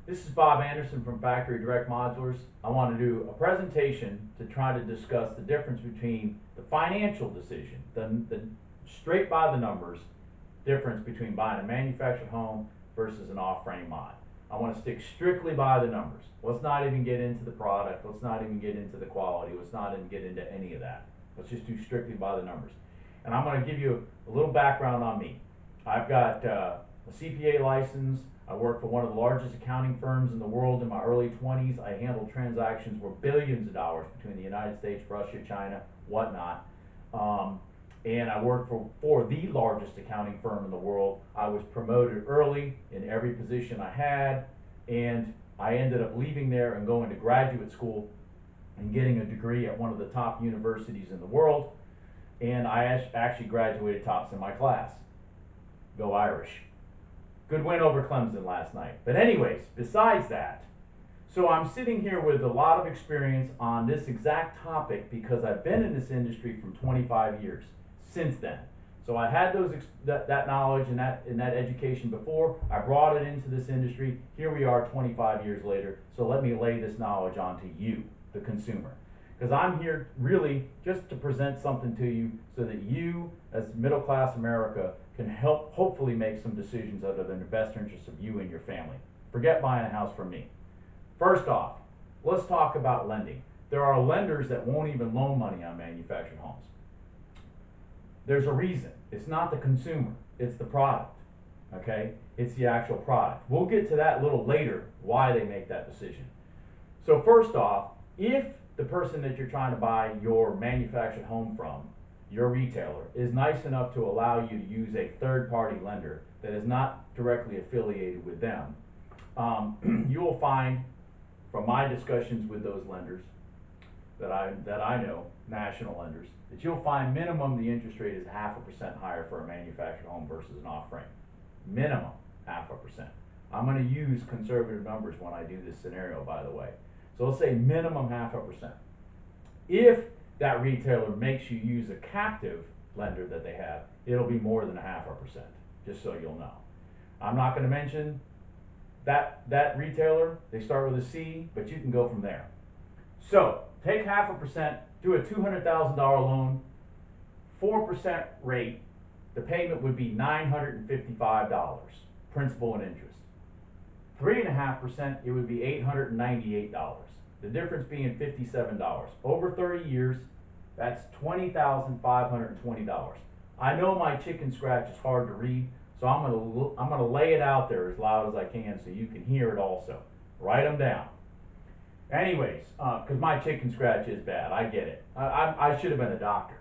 This is Bob Anderson from Factory Direct Modulars. I want to do a presentation to try to discuss the difference between the financial decision, the straight by the numbers difference between buying a manufactured home versus an off-frame mod. I want to stick strictly by the numbers. Let's not even get into the product. Let's not even get into the quality. Let's not even get into any of that. Let's just do strictly by the numbers. And I'm going to give you a little background on me. I've got a CPA license. I worked for one of the largest accounting firms in the world in my early 20s. I handled transactions worth billions of dollars between the United States, Russia, China, whatnot. And I worked for the largest accounting firm in the world. I was promoted early in every position I had, and I ended up leaving there and going to graduate school and getting a degree at one of the top universities in the world. And I actually graduated tops in my class. Go Irish. Good win over Clemson last night. But anyways, besides that, so I'm sitting here with a lot of experience on this exact topic because I've been in this industry from 25 years since then. So I had that knowledge and that education before. I brought it into this industry. Here we are 25 years later. So let me lay this knowledge onto you, the consumer. Because I'm here really just to present something to you so that you, as middle class America, can help hopefully make some decisions that are in the best interest of you and your family. Forget buying a house from me. First off, let's talk about lending. There are lenders that won't even loan money on manufactured homes. There's a reason. It's not the consumer, it's the product. Okay? It's the actual product. We'll get to that a little later, why they make that decision. So first off, if the person that you're trying to buy your manufactured home from, your retailer, is nice enough to allow you to use a third-party lender that is not directly affiliated with them, you will find from my discussions with those lenders that I know, national lenders, that you'll find minimum the interest rate is 0.5% higher for a manufactured home versus an off-frame. Minimum 0.5%. I'm going to use conservative numbers when I do this scenario, by the way. So let's say minimum 0.5%. If that retailer makes you use a captive lender that they have, it'll be more than 0.5%, just so you'll know. I'm not going to mention that retailer. They start with a C, but you can go from there. So take 0.5%, do a $200,000 loan, 4% rate. The payment would be $955, principal and interest. 3.5%, it would be $898. The difference being $57. Over 30 years, that's $20,520. I know my chicken scratch is hard to read, so I'm gonna lay it out there as loud as I can so you can hear it also. Write them down. Anyways, because my chicken scratch is bad, I get it. I should have been a doctor.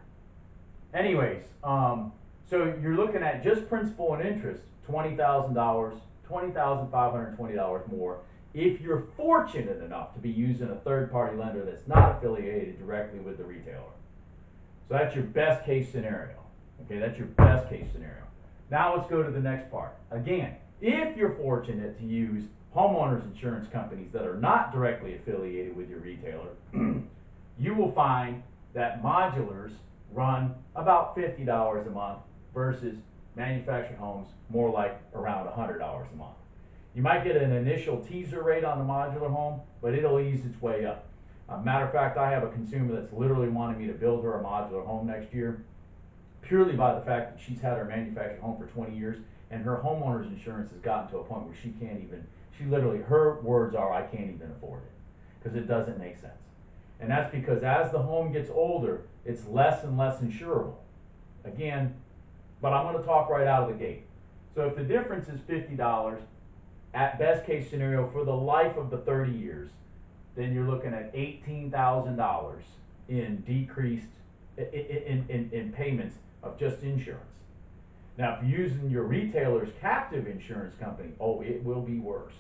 Anyways, so you're looking at just principal and interest, $20,000, $20,520 more. If you're fortunate enough to be using a third-party lender that's not affiliated directly with the retailer. So that's your best case scenario. Okay, that's your best case scenario. Now let's go to the next part. Again, if you're fortunate to use homeowners insurance companies that are not directly affiliated with your retailer, you will find that modulars run about $50 a month versus manufactured homes more like around $100 a month. You might get an initial teaser rate on the modular home, but it'll ease its way up. Matter of fact, I have a consumer that's literally wanting me to build her a modular home next year, purely by the fact that she's had her manufactured home for 20 years, and her homeowner's insurance has gotten to a point where she literally, her words are, I can't even afford it, because it doesn't make sense. And that's because as the home gets older, it's less and less insurable. Again, but I'm going to talk right out of the gate. So if the difference is $50, at best case scenario for the life of the 30 years, then you're looking at $18,000 in decreased in payments of just insurance. Now, if you're using your retailer's captive insurance company, oh, it will be worse.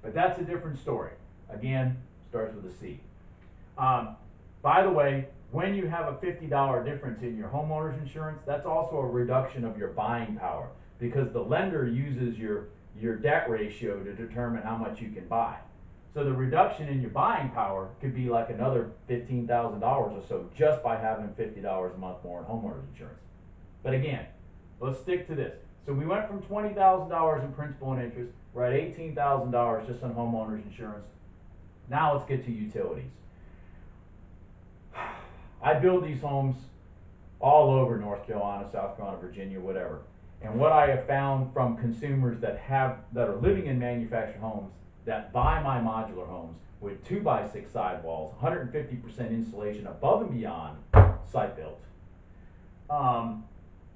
But that's a different story. Again, starts with a C. By the way, when you have a $50 difference in your homeowner's insurance, that's also a reduction of your buying power because the lender uses your debt ratio to determine how much you can buy. So the reduction in your buying power could be like another $15,000 or so just by having $50 a month more in homeowners insurance. But again, let's stick to this. So we went from $20,000 in principal and interest. We're at $18,000 just on homeowners insurance. Now let's get to utilities. I build these homes all over North Carolina, South Carolina, Virginia, whatever. And what I have found from consumers that are living in manufactured homes that buy my modular homes with 2x6 sidewalls, 150% insulation above and beyond site built,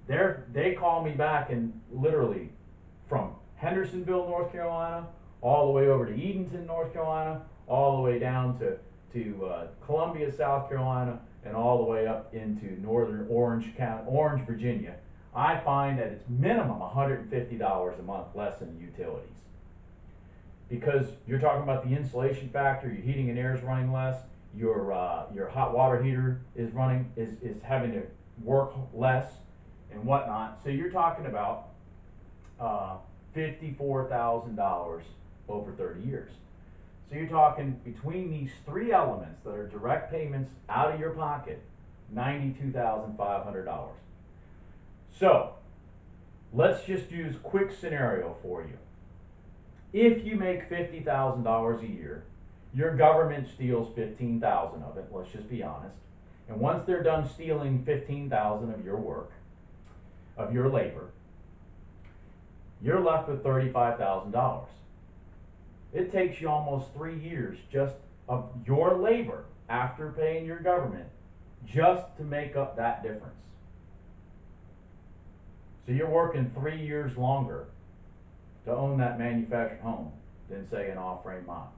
they call me back and literally from Hendersonville, North Carolina, all the way over to Edenton, North Carolina, all the way down to Columbia, South Carolina, and all the way up into northern Orange County, Orange, Virginia. I find that it's minimum $150 a month less than utilities. Because you're talking about the insulation factor, your heating and air is running less, your hot water heater is having to work less and whatnot. So you're talking about $54,000 over 30 years. So you're talking between these three elements that are direct payments out of your pocket, $92,500. So let's just use quick scenario for you. If you make $50,000 a year, your government steals $15,000 of it, let's just be honest. And once they're done stealing $15,000 of your work, of your labor, you're left with $35,000. It takes you almost 3 years just of your labor after paying your government just to make up that difference. So you're working 3 years longer to own that manufactured home than say an off-frame mod.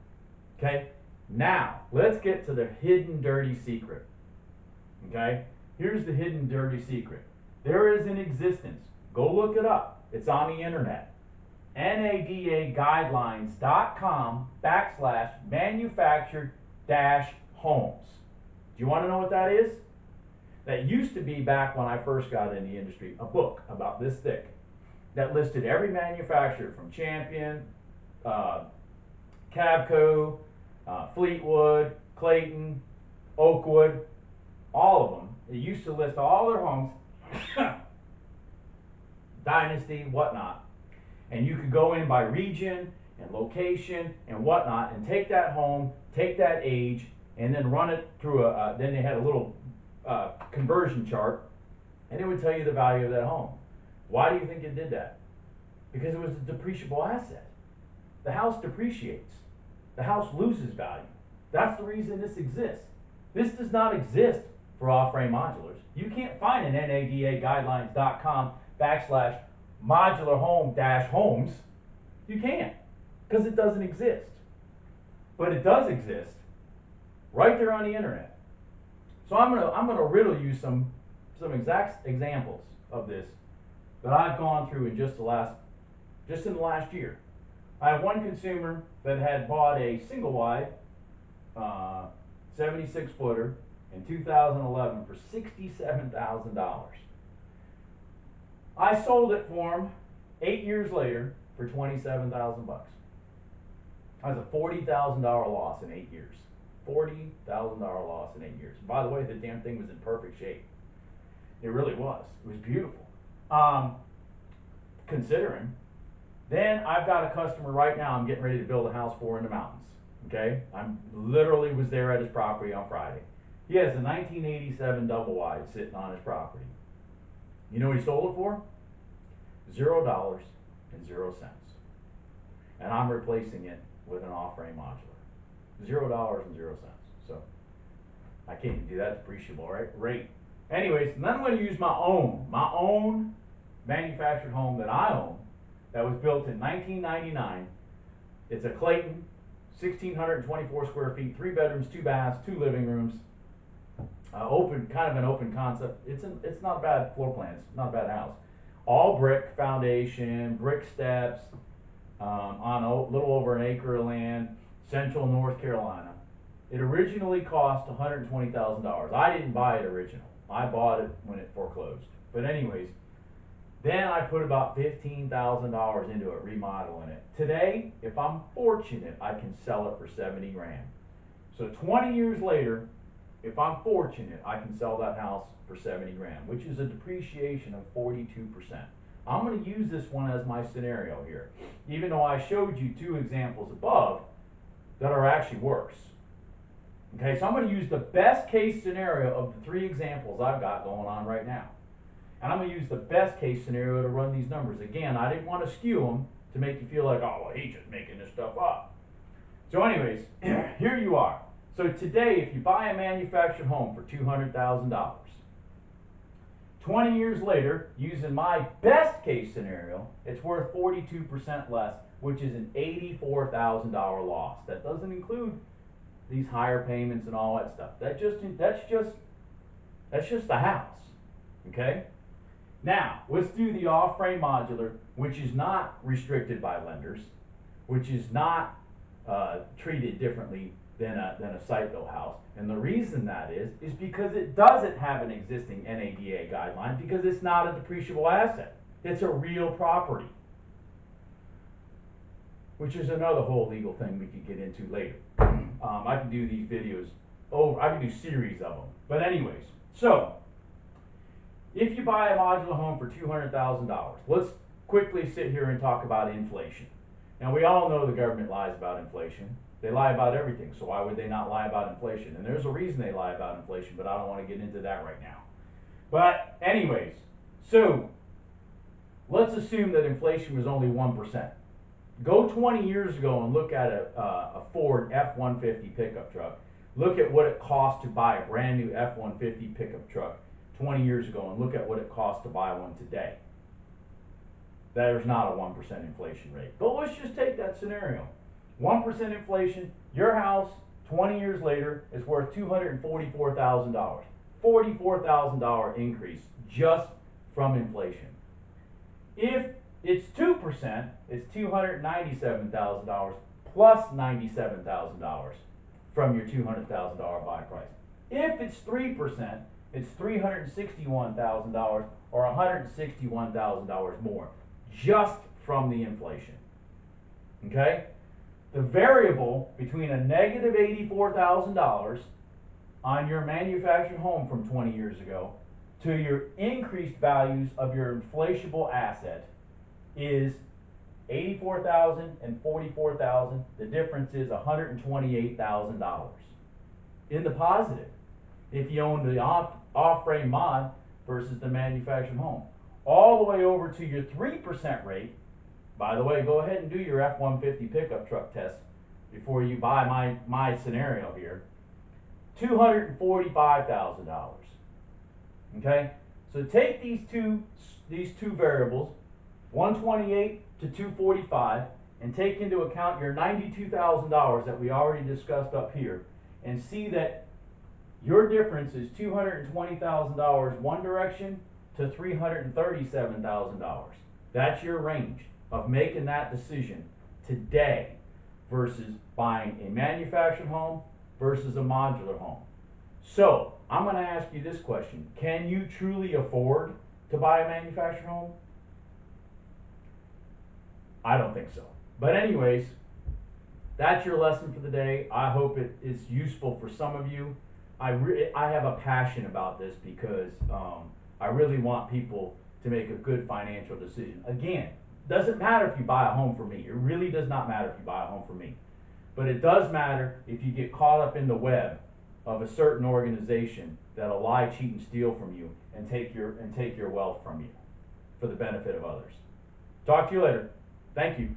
Okay? Now, let's get to the hidden dirty secret. Okay? Here's the hidden dirty secret. There is in existence, go look it up, it's on the internet, NADAguidelines.com/manufactured-homes. Do you want to know what that is? That used to be, back when I first got in the industry, a book about this thick that listed every manufacturer from Champion, Cavco, Fleetwood, Clayton, Oakwood, all of them. It used to list all their homes, Dynasty, whatnot. And you could go in by region and location and whatnot and take that home, take that age, and then run it through then they had a little conversion chart, and it would tell you the value of that home. Why do you think it did that? Because it was a depreciable asset. The house depreciates. The house loses value. That's the reason this exists. This does not exist for off-frame modulars. You can't find an NADAguidelines.com/modular-home-homes. You can't, because it doesn't exist. But it does exist right there on the internet. So I'm gonna riddle you some exact examples of this that I've gone through in just in the last year. I have one consumer that had bought a single wide 76 footer in 2011 for $67,000. I sold it for him 8 years later for $27,000. That was a $40,000 loss in 8 years. $40,000 loss in 8 years. By the way, the damn thing was in perfect shape. It really was. It was beautiful. Considering. Then I've got a customer right now I'm getting ready to build a house for in the mountains. Okay? I'm literally was there at his property on Friday. He has a 1987 double wide sitting on his property. You know what he sold it for? $0.00. And I'm replacing it with an off-frame modular. $0.00. So I can't even do that depreciable rate. Anyways, then I'm going to use my own manufactured home that I own that was built in 1999. It's a Clayton, 1,624 square feet, 3 bedrooms, 2 baths, 2 living rooms. Kind of an open concept. It's not a bad floor plan. It's not a bad house. All brick foundation, brick steps, on a little over an acre of land, central North Carolina. It originally cost $120,000. I didn't buy it original. I bought it when it foreclosed. But anyways, then I put about $15,000 into it, remodeling it. Today, if I'm fortunate, I can sell it for 70 grand. So 20 years later, if I'm fortunate, I can sell that house for 70 grand, which is a depreciation of 42%. I'm going to use this one as my scenario here, even though I showed you two examples above that are actually worse. Okay, so I'm going to use the best case scenario of the three examples I've got going on right now. And I'm going to use the best case scenario to run these numbers. Again, I didn't want to skew them to make you feel like, oh, well, he's just making this stuff up. So anyways, here you are. So today, if you buy a manufactured home for $200,000, 20 years later, using my best case scenario, it's worth 42% less, which is an $84,000 loss. That doesn't include these higher payments and all that stuff. That's just the house. Okay? Now, let's do the off-frame modular, which is not restricted by lenders, which is not treated differently than a site-built house. And the reason that is because it doesn't have an existing NADA guideline, because it's not a depreciable asset. It's a real property, which is another whole legal thing we could get into later. I can do these videos I can do series of them. But anyways, so if you buy a modular home for $200,000, let's quickly sit here and talk about inflation. Now, we all know the government lies about inflation. They lie about everything, so why would they not lie about inflation? And there's a reason they lie about inflation, but I don't want to get into that right now. But anyways, so let's assume that inflation was only 1%. Go 20 years ago and look at a Ford F-150 pickup truck. Look at what it cost to buy a brand new F-150 pickup truck 20 years ago, and look at what it costs to buy one today. There's not a 1% inflation rate. But let's just take that scenario. 1% inflation, your house 20 years later is worth $244,000. $44,000 increase just from inflation. If it's 2%, it's $297,000 plus $97,000 from your $200,000 buy price. If it's 3%, it's $361,000 or $161,000 more just from the inflation. Okay? The variable between a negative $84,000 on your manufactured home from 20 years ago to your increased values of your inflatable asset is $84,000 and $44,000. The difference is $128,000 in the positive if you own the off-frame mod versus the manufactured home. All the way over to your 3% rate. By the way, go ahead and do your F-150 pickup truck test before you buy my scenario here. $245,000. Okay? So take these two variables, 128 to 245, and take into account your $92,000 that we already discussed up here, and see that your difference is $220,000 one direction to $337,000. That's your range of making that decision today versus buying a manufactured home versus a modular home. So, I'm going to ask you this question. Can you truly afford to buy a manufactured home? I don't think so. But anyways, that's your lesson for the day. I hope it is useful for some of you. I have a passion about this because I really want people to make a good financial decision. Again, doesn't matter if you buy a home from me. It really does not matter if you buy a home from me. But it does matter if you get caught up in the web of a certain organization that'll lie, cheat, and steal from you and take your wealth from you for the benefit of others. Talk to you later. Thank you.